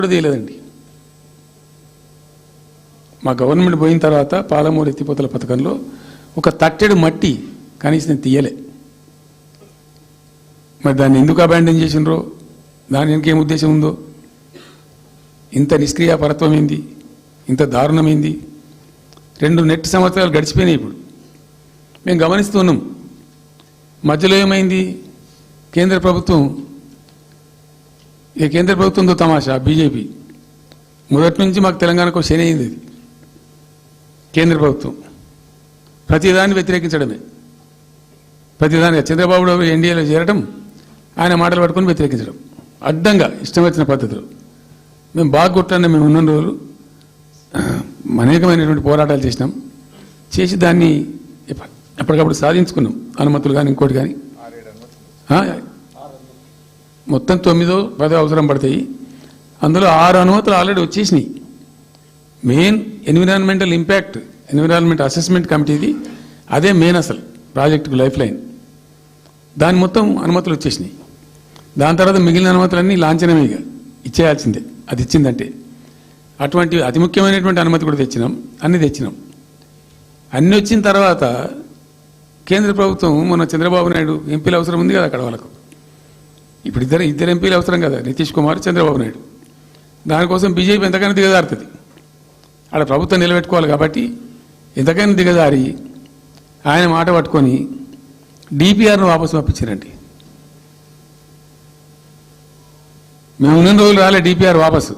కూడా తీయలేదండి. మా గవర్నమెంట్ పోయిన తర్వాత పాలమూరు ఎత్తిపోతల పథకంలో ఒక తట్టెడు మట్టి కనీసం తీయలే. మరి దాన్ని ఎందుకు అబాండన్ చేసినరో, దాని ఇంకేం ఉద్దేశం ఉందో, ఇంత నిష్క్రియాపరత్వం ఏంది, ఇంత దారుణమైంది. 2 నెట్ సంవత్సరాలు గడిచిపోయినాయి. ఇప్పుడు మేము గమనిస్తున్నాం. మధ్యలో ఏమైంది, కేంద్ర ప్రభుత్వంతో తమాషా. బీజేపీ మొదటి నుంచి మాకు తెలంగాణకు శని అయింది. అది కేంద్ర ప్రభుత్వం ప్రతిదాన్ని వ్యతిరేకించడమే. ప్రతిదానిగా చంద్రబాబు ఎన్డీఏలో చేరడం, ఆయన మాటలు పట్టుకొని వ్యతిరేకించడం, అడ్డంగా ఇష్టం వచ్చిన పద్ధతులు. మేము బాగా కొట్టాను. మేము ఉన్న రోజులు అనేకమైనటువంటి పోరాటాలు చేసి దాన్ని ఎప్పటికప్పుడు సాధించుకున్నాం. అనుమతులు కానీ ఇంకోటి కానీ మొత్తం 9-10 అవసరం పడతాయి. అందులో 6 అనుమతులు ఆల్రెడీ వచ్చేసినాయి. Main environmental impact, environment assessment కమిటీది అదే మెయిన్ అసలు ప్రాజెక్టుకు లైఫ్ లైన్. దాని మొత్తం అనుమతులు వచ్చేసినాయి. దాని తర్వాత మిగిలిన అనుమతులన్నీ లాంఛనమేగా ఇచ్చేయాల్సిందే. అది ఇచ్చిందంటే అటువంటి అతి ముఖ్యమైనటువంటి అనుమతి కూడా తెచ్చినాం. అన్నీ తెచ్చినాం. అన్నీ వచ్చిన తర్వాత కేంద్ర ప్రభుత్వం మొన్న చంద్రబాబు నాయుడు ఎంపీలు అవసరం ఉంది కదా అక్కడ వాళ్ళకు. ఇప్పుడు ఇద్దరు ఎంపీలు అవసరం కదా, నితీష్ కుమార్, చంద్రబాబు నాయుడు. దానికోసం బీజేపీ ఎంతకైనా దిగజారుతుంది. ఆడ ప్రభుత్వం నిలబెట్టుకోవాలి కాబట్టి ఎంతకైనా దిగజారి ఆయన మాట పట్టుకొని డిపిఆర్ను వాపసు పంపించారండి. మేము ఉన్న రోజులు రాలే డిపిఆర్ వాపసు.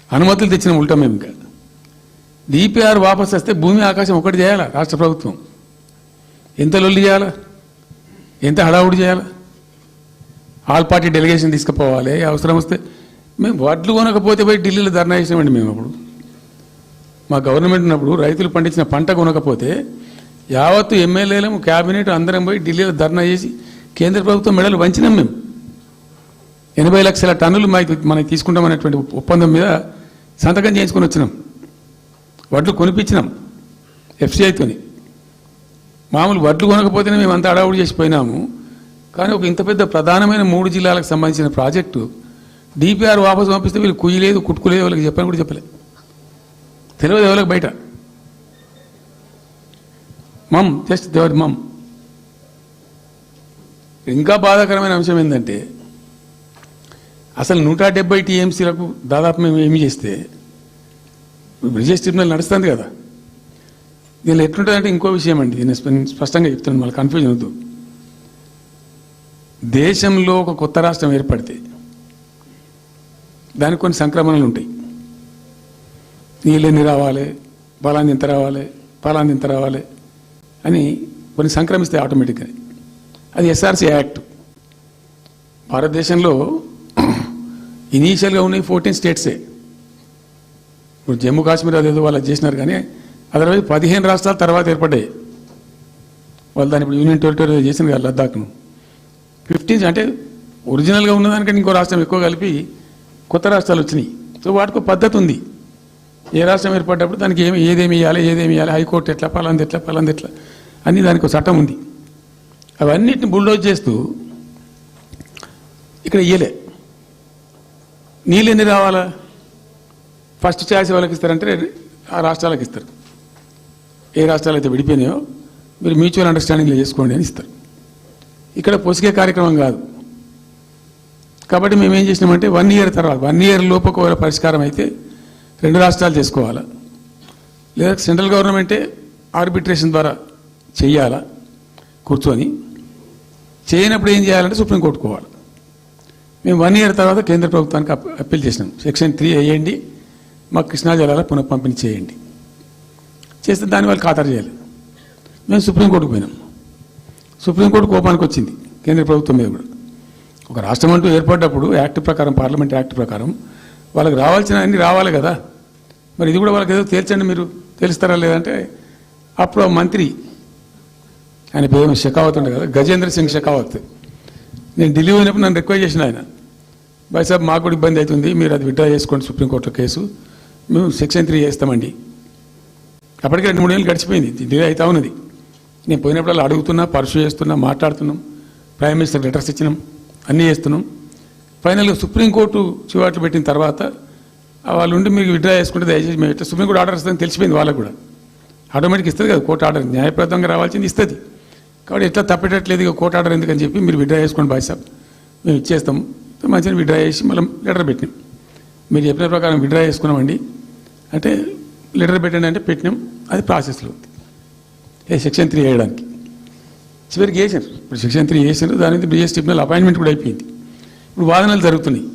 అనుమతులు తెచ్చిన ఉల్టా మేము. ఇంకా డిపిఆర్ వాపసు వస్తే భూమి ఆకాశం ఒకటి చేయాలా రాష్ట్ర ప్రభుత్వం. ఎంత లొల్లి చేయాలా, ఎంత హడావుడి చేయాలా. ఆల్ పార్టీ డెలిగేషన్ తీసుకుపోవాలి. అవసరం వస్తే మేము వడ్లు కొనకపోతే పోయి ఢిల్లీలో ధర్నా చేసామండి. మేము అప్పుడు మా గవర్నమెంట్ ఉన్నప్పుడు రైతులు పండించిన పంట కొనకపోతే యావత్తు ఎమ్మెల్యేలము, క్యాబినెట్ అందరం పోయి ఢిల్లీలో ధర్నా చేసి కేంద్ర ప్రభుత్వం మెడలు వంచినాం. మేము 80 లక్షల టన్నులు మనకి తీసుకుంటామనేటువంటి ఒప్పందం మీద సంతకం చేయించుకొని వచ్చినాం. వడ్లు కొనిపించినాం ఎఫ్సిఐతోని. మామూలు వడ్లు కొనకపోతేనే మేము అంత అడావుడు చేసిపోయినాము. కానీ ఒక ఇంత పెద్ద ప్రధానమైన 3 జిల్లాలకు సంబంధించిన ప్రాజెక్టు డిపిఆర్ వాపసు పంపిస్తే వీళ్ళు కుయ్యలేదు, కుట్టుకోలేదు, వాళ్ళకి చెప్పని కూడా చెప్పలేదు. తెలియదు ఎవరికి బయట. జస్ట్ దేవర్ మమ్. ఇంకా బాధాకరమైన అంశం ఏంటంటే అసలు 170 టీఎంసీలకు దాదాపు మేము ఏమి చేస్తే బ్రిజేష్ ట్రిబ్యునల్ నడుస్తుంది కదా. దీనిలో ఎట్లుంటుందంటే ఇంకో విషయం అండి, నేను స్పష్టంగా చెప్తున్నాను, మళ్ళీ కన్ఫ్యూజన్ వద్దు. దేశంలో ఒక కొత్త రాష్ట్రం ఏర్పడితే దానికి కొన్ని సంక్రమణలు ఉంటాయి. నీళ్ళెన్ని రావాలి, పలాంది ఎంత రావాలి, పలాంది ఎంత రావాలి అని కొన్ని సంక్రమిస్తాయి ఆటోమేటిక్గా. అది ఎస్ఆర్సీ యాక్ట్. భారతదేశంలో ఇనీషియల్గా ఉన్నాయి 14 స్టేట్సే. ఇప్పుడు జమ్మూ కాశ్మీర్ అదేదో వాళ్ళు చేసినారు, కానీ అదర్వైజ్ 15 రాష్ట్రాల తర్వాత ఏర్పడ్డాయి. వాళ్ళు దాన్ని ఇప్పుడు యూనియన్ టెరిటరీ చేసిన కదా లద్దాఖ్ను. 15 అంటే ఒరిజినల్గా ఉన్నదానికంటే ఇంకో రాష్ట్రం ఎక్కువ కలిపి కొత్త రాష్ట్రాలు వచ్చినాయి. సో వాటికి పద్ధతి ఉంది. ఏ రాష్ట్రం ఏర్పడ్డప్పుడు దానికి ఏదేమి ఇవ్వాలి, హైకోర్టు ఎట్లా, పలాంది ఎట్లా అన్నీ దానికి ఒక చట్టం ఉంది. అవన్నిటిని బుల్డోజ్ చేస్తూ ఇక్కడ ఇయ్యలే. నీళ్ళు ఎన్ని రావాలా, ఫస్ట్ ఛాయిస్ వాళ్ళకి ఇస్తారంటే ఆ రాష్ట్రాలకు ఇస్తారు. ఏ రాష్ట్రాలు అయితే విడిపోయినాయో మీరు మ్యూచువల్ అండర్స్టాండింగ్లో చేసుకోండి అని ఇస్తారు. ఇక్కడ పొసిగే కార్యక్రమం కాదు. కాబట్టి మేము ఏం చేసినామంటే 1 ఇయర్ తర్వాత 1 ఇయర్ లోపు ఒకవేళ పరిష్కారం అయితే 2 రాష్ట్రాలు చేసుకోవాలా, లేదా సెంట్రల్ గవర్నమెంటే ఆర్బిట్రేషన్ ద్వారా చెయ్యాలా కూర్చొని. చేయనప్పుడు ఏం చేయాలంటే సుప్రీంకోర్టు కోవాలి. మేము 1 ఇయర్ తర్వాత కేంద్ర ప్రభుత్వానికి అప్పీల్ చేసినాం. సెక్షన్ 3 వేయండి, మాకు కృష్ణా జలాల పునఃపంపిణీ చేయండి. చేస్తే దాన్ని వాళ్ళు ఖాతరు చేయాలి. మేము సుప్రీంకోర్టుకు పోయినాం. సుప్రీంకోర్టు కోపానికి వచ్చింది కేంద్ర ప్రభుత్వం మీద కూడా. ఒక రాష్ట్రం అంటూ ఏర్పడ్డప్పుడు యాక్ట్ ప్రకారం, పార్లమెంట్ యాక్ట్ ప్రకారం వాళ్ళకి రావాల్సిన అన్నీ రావాలి కదా. మరి ఇది కూడా వాళ్ళకి ఏదో తేల్చండి, మీరు తెలుస్తారా లేదంటే అప్పుడు ఆ మంత్రి, ఆయన పేరు షెకావత్ ఉండే కదా, గజేంద్ర సింగ్ షెకావత్. నేను ఢిల్లీ పోయినప్పుడు నన్ను రిక్వెస్ట్ చేసిన ఆయన, భాయ్ సాబ్ మాకు కూడా ఇబ్బంది అవుతుంది, మీరు అది విత్డ్రా చేసుకోండి సుప్రీంకోర్టులో కేసు, మేము సెక్షన్ 3 చేస్తామండి. అప్పటికే 2-3 ఏళ్ళు గడిచిపోయింది, డిలే అవుతా ఉన్నది. నేను పోయినప్పుడు అలా అడుగుతున్నా, పర్సూ చేస్తున్నా, మాట్లాడుతున్నాం, ప్రైమ్ మినిస్టర్ లెటర్స్ ఇచ్చినాం, అన్నీ చేస్తున్నాం. ఫైనల్గా సుప్రీంకోర్టు చివాట్లు పెట్టిన తర్వాత వాళ్ళు ఉండి మీకు విత్డ్రా చేసుకుంటే దయచేసి మేము ఇట్లా సుప్రీంకోర్టు ఆర్డర్ ఇస్తుందని తెలిసిపోయింది వాళ్ళకు కూడా. ఆటోమేటిక్ ఇస్తుంది కదా కోర్టు ఆర్డర్, న్యాయప్రదంగా రావాల్సింది ఇస్తుంది. కాబట్టి ఎట్లా తప్పేటట్లేదు ఇక కోర్టు ఆర్డర్ ఎందుకని చెప్పి మీరు విత్డ్రా చేసుకోండి బాయ్ సాబ్, మేము ఇచ్చేస్తాం. మంచిగా విత్డ్రా చేసి మళ్ళీ లెటర్ పెట్టినాం. మీరు చెప్పిన ప్రకారం విత్డ్రా చేసుకున్నామండి అంటే లెటర్ పెట్టండి అంటే పెట్టినాం. అది ప్రాసెస్లో ఉంది సెక్షన్ 3 వేయడానికి. చివరికి వేసారు. ఇప్పుడు సెక్షన్ 3 వేసారు. దాని మీద BS ట్రిబ్యునల్ అపాయింట్మెంట్ కూడా అయిపోయింది. ఇప్పుడు వాదనలు జరుగుతున్నాయి.